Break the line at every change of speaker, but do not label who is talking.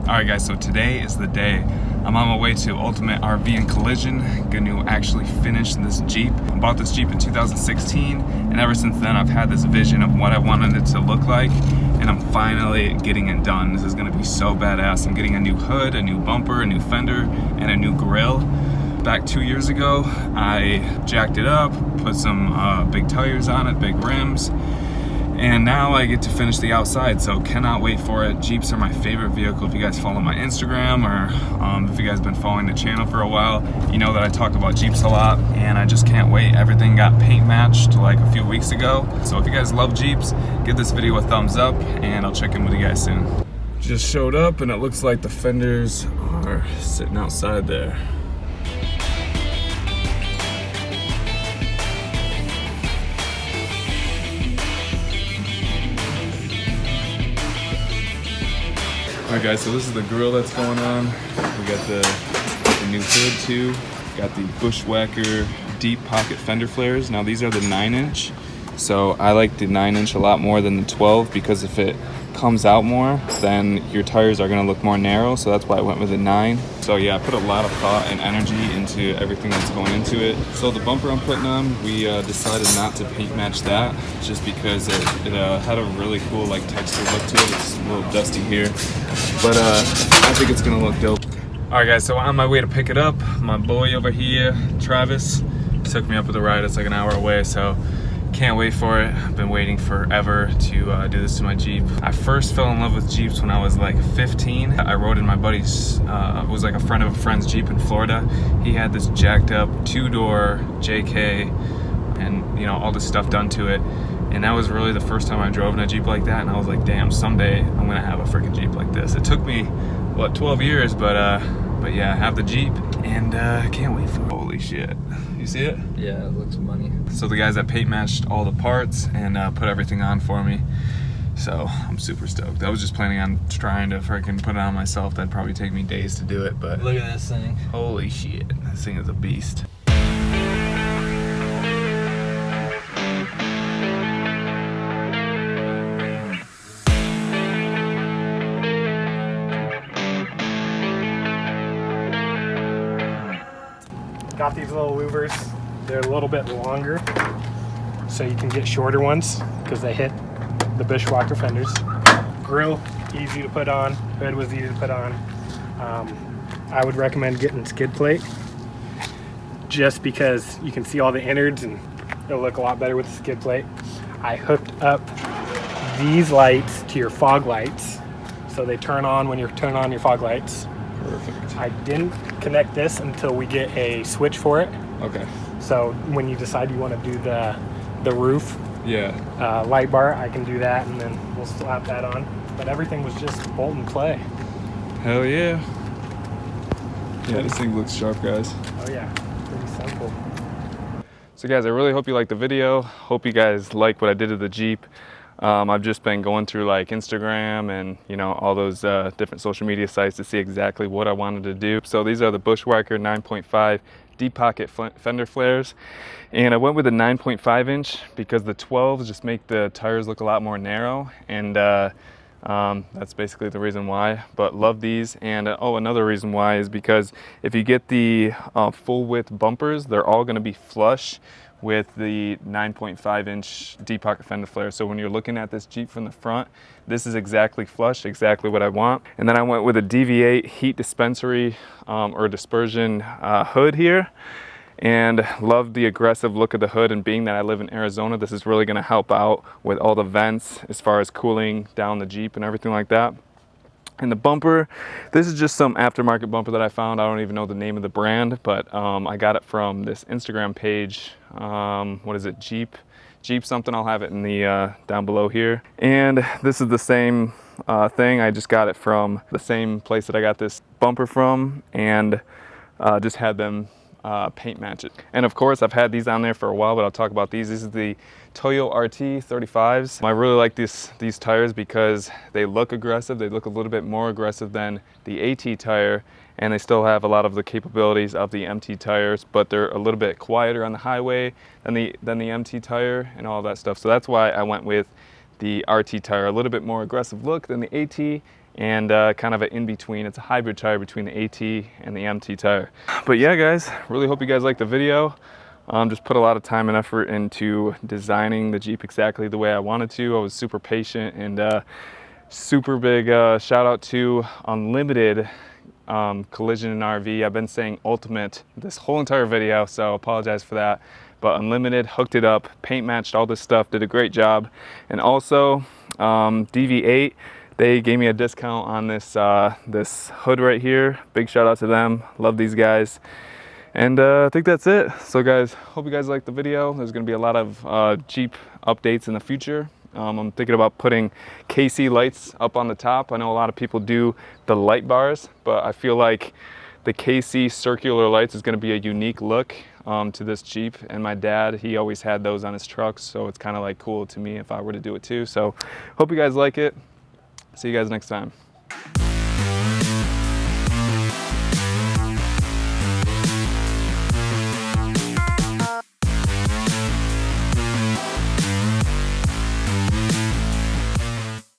Alright guys, so today is the day. I'm on my way to Ultimate RV and Collision, gonna actually finish this Jeep. I bought this Jeep in 2016, and ever since then I've had this vision of what I wanted it to look like, and I'm finally getting it done. This is gonna be so badass. I'm getting a new hood, a new bumper, a new fender, and a new grill. Back 2 years ago, I jacked it up, put some big tires on it, big rims, and now I get to finish the outside, so cannot wait for it. Jeeps are my favorite vehicle. If you guys follow my Instagram, or if you guys been following the channel for a while, you know that I talk about Jeeps a lot, and I just can't wait. Everything got paint matched like a few weeks ago, so if you guys love Jeeps, give this video a thumbs up, and I'll check in with you guys soon. Just showed up, and it looks like the fenders are sitting outside there. Alright guys, so this is the grill that's going on. We got the new hood too. Got the Bushwhacker deep pocket fender flares. Now these are the 9-inch. So I like the 9-inch a lot more than the 12 because if it comes out more, then your tires are gonna look more narrow. So that's why I went with the 9. So yeah, I put a lot of thought and energy into everything that's going into it. So the bumper I'm putting on, we decided not to paint match that just because it had a really cool like texture look to it. It's a little dusty here, but I think it's gonna look dope. All right guys, so on my way to pick it up, my boy over here, Travis, took me up with a ride. It's like an hour away, so can't wait for it. I've been waiting forever to do this to my Jeep. I first fell in love with Jeeps when I was like 15. I rode in my buddy's, it was like a friend of a friend's Jeep in Florida. He had this jacked up 2-door JK and you know, all this stuff done to it. And that was really the first time I drove in a Jeep like that, and I was like, damn, someday I'm gonna have a freaking Jeep like this. It took me, what, 12 years, but yeah, I have the Jeep, and can't wait for it. Holy shit. You see it?
Yeah, it looks money.
So the guys that paint matched all the parts and put everything on for me. So I'm super stoked. I was just planning on trying to freaking put it on myself. That'd probably take me days to do it, but
look at this thing.
Holy shit, this thing is a beast.
Got these little louvers. They're a little bit longer, so you can get shorter ones because they hit the Bushwhacker fenders. Grill, easy to put on. Hood was easy to put on. I would recommend getting skid plate just because you can see all the innards and it'll look a lot better with the skid plate. I hooked up these lights to your fog lights, so they turn on when you turn on your fog lights.
Perfect.
I didn't connect this until we get a switch for it.
Okay.
So when you decide you want to do the roof light bar, I can do that, and then we'll slap that on. But everything was just bolt and play.
Hell yeah. Yeah, this thing looks sharp, guys.
Oh yeah, pretty simple.
So guys, I really hope you liked the video. Hope you guys like what I did to the Jeep. I've just been going through like Instagram and you know all those different social media sites to see exactly what I wanted to do. So these are the Bushwhacker 9.5 deep pocket fender flares, and I went with a 9.5-inch because the 12s just make the tires look a lot more narrow, and that's basically the reason why. But love these, and oh, another reason why is because if you get the full width bumpers, they're all going to be flush with the 9.5-inch deep pocket fender flare. So when you're looking at this Jeep from the front, this is exactly flush, exactly what I want. And then I went with a DV8 heat dispensary or dispersion hood here, and love the aggressive look of the hood. And being that I live in Arizona, this is really gonna help out with all the vents as far as cooling down the Jeep and everything like that. And the bumper, this is just some aftermarket bumper that I found. I don't even know the name of the brand, but I got it from this Instagram page. What is it? Jeep something. I'll have it in the down below here. And this is the same thing. I just got it from the same place that I got this bumper from, and just had them paint match it. And of course, I've had these on there for a while, but I'll talk about these. This is the Toyo RT 35s. I really like these tires because they look aggressive. They look a little bit more aggressive than the AT tire, and they still have a lot of the capabilities of the MT tires, but they're a little bit quieter on the highway than the MT tire and all that stuff. So that's why I went with the RT tire, a little bit more aggressive look than the AT, and kind of an in-between. It's a hybrid tire between the AT and the MT tire. But yeah, guys, really hope you guys liked the video. Just put a lot of time and effort into designing the Jeep exactly the way I wanted to. I was super patient, and super big shout out to Unlimited Collision and RV. I've been saying Ultimate this whole entire video, so I apologize for that. But Unlimited hooked it up, paint matched all this stuff, did a great job. And also DV8, they gave me a discount on this this hood right here. Big shout out to them. Love these guys. And I think that's it. So guys, hope you guys liked the video. There's gonna be a lot of Jeep updates in the future. I'm thinking about putting KC lights up on the top. I know a lot of people do the light bars, but I feel like the KC circular lights is gonna be a unique look to this Jeep. And my dad, he always had those on his trucks, so it's kind of like cool to me if I were to do it too. So hope you guys like it. See you guys next time.